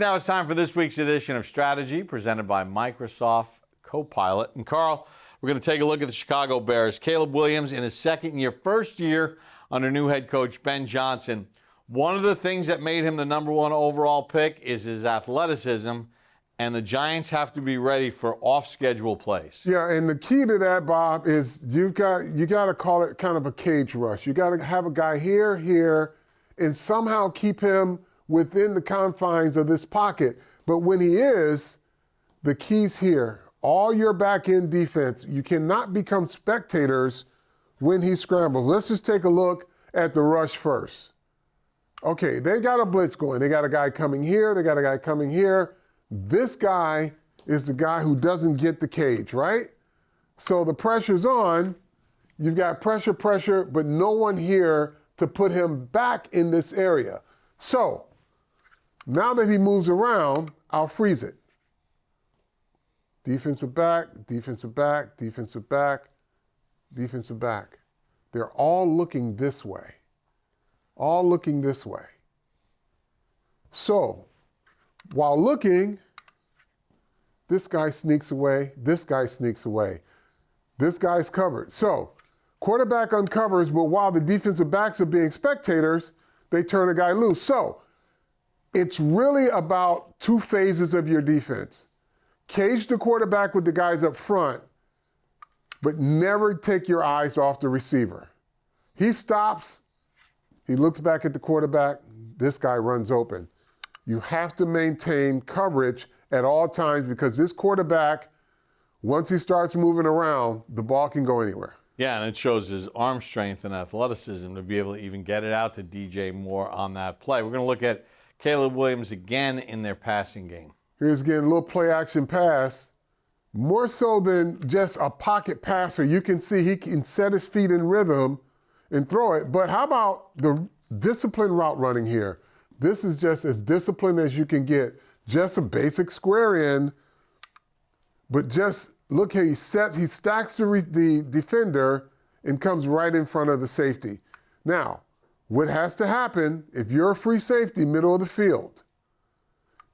Now it's time for this week's edition of Strategy, presented by Microsoft Copilot. And Carl, we're going to take a look at the Chicago Bears. Caleb Williams in his first year under new head coach Ben Johnson. One of the things that made him the #1 overall pick is his athleticism, and the Giants have to be ready for off-schedule plays. Yeah, and the key to that, Bob, is you got to call it kind of a cage rush. You got to have a guy here, and somehow keep him within the confines of this pocket. But when he is, the key's here. All your back-end defense, you cannot become spectators when he scrambles. Let's just take a look at the rush first. Okay, they got a blitz going. They got a guy coming here. They got a guy coming here. This guy is the guy who doesn't get the cage, right? So the pressure's on. You've got pressure, but no one here to put him back in this area. So now that he moves around, I'll freeze it. Defensive back, defensive back, defensive back, defensive back. They're all looking this way. All looking this way. So while looking, this guy sneaks away, this guy sneaks away. This guy's covered. So quarterback uncovers, but while the defensive backs are being spectators, they turn a guy loose. So it's really about two phases of your defense. Cage the quarterback with the guys up front, but never take your eyes off the receiver. He stops, he looks back at the quarterback, this guy runs open. You have to maintain coverage at all times because this quarterback, once he starts moving around, the ball can go anywhere. Yeah, and it shows his arm strength and athleticism to be able to even get it out to DJ Moore on that play. We're going to look at Caleb Williams again in their passing game. Here's again a little play action pass. More so than just a pocket passer, you can see he can set his feet in rhythm and throw it. But how about the disciplined route running here? This is just as disciplined as you can get. Just a basic square in, but just look how he stacks the defender and comes right in front of the safety. Now, what has to happen, if you're a free safety, middle of the field,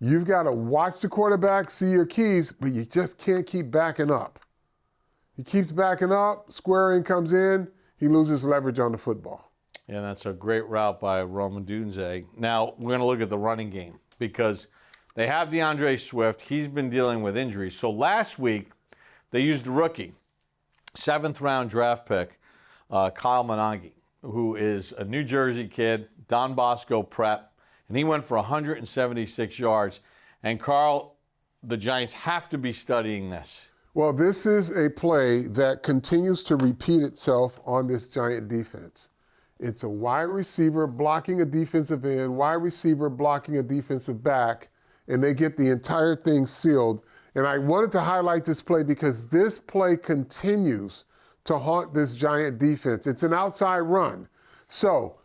you've got to watch the quarterback, see your keys, but you just can't keep backing up. He keeps backing up, square in comes in, he loses leverage on the football. Yeah, that's a great route by Roman Dunze. Now, we're going to look at the running game because they have DeAndre Swift. He's been dealing with injuries. So last week, they used a rookie, 7th-round draft pick, Kyle Monagi, who is a New Jersey kid, Don Bosco prep, and he went for 176 yards. And Carl, the Giants have to be studying this. Well, this is a play that continues to repeat itself on this Giant defense. It's a wide receiver blocking a defensive end, wide receiver blocking a defensive back, and they get the entire thing sealed. And I wanted to highlight this play because this play continues to haunt this Giant defense. It's an outside run. So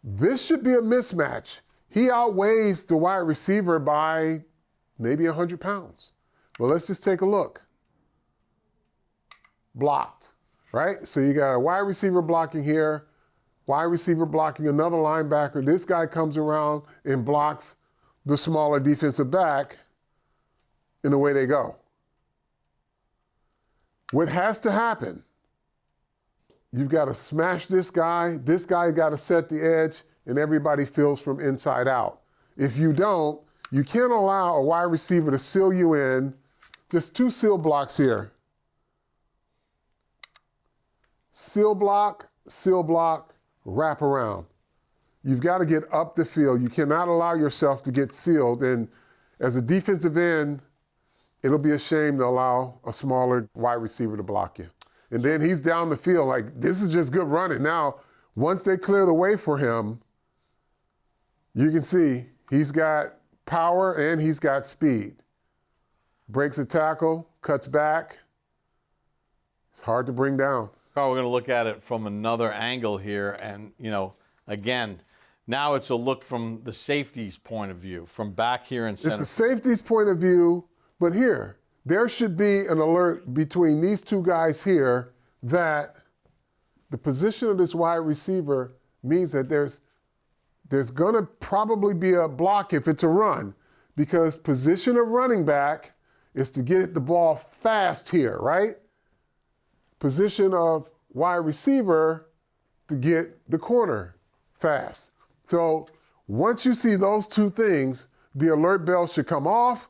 this should be a mismatch. He outweighs the wide receiver by maybe 100 pounds. Well, let's just take a look. Blocked, right? So you got a wide receiver blocking here, wide receiver blocking another linebacker. This guy comes around and blocks the smaller defensive back, and away they go. What has to happen? You've got to smash this guy got to set the edge, and everybody fills from inside out. If you don't, you can't allow a wide receiver to seal you in. Just 2 seal blocks here. Seal block, wrap around. You've got to get up the field. You cannot allow yourself to get sealed. And as a defensive end, it'll be a shame to allow a smaller wide receiver to block you. And then he's down the field like, this is just good running. Now, once they clear the way for him, you can see he's got power and he's got speed. Breaks a tackle, cuts back. It's hard to bring down. Carl, we're going to look at it from another angle here. And, again, now it's a look from the safety's point of view, from back here in center. It's the safety's point of view, but here, there should be an alert between these two guys here that the position of this wide receiver means that there's going to probably be a block if it's a run. because position of running back is to get the ball fast here, right? Position of wide receiver to get the corner fast. So once you see those two things, the alert bell should come off.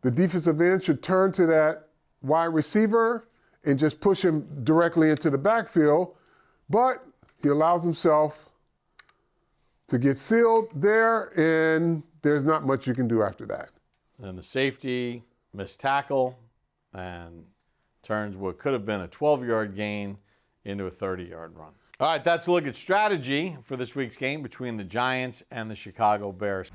The defensive end should turn to that wide receiver and just push him directly into the backfield. But he allows himself to get sealed there, and there's not much you can do after that. And the safety missed tackle and turns what could have been a 12-yard gain into a 30-yard run. All right, that's a look at strategy for this week's game between the Giants and the Chicago Bears.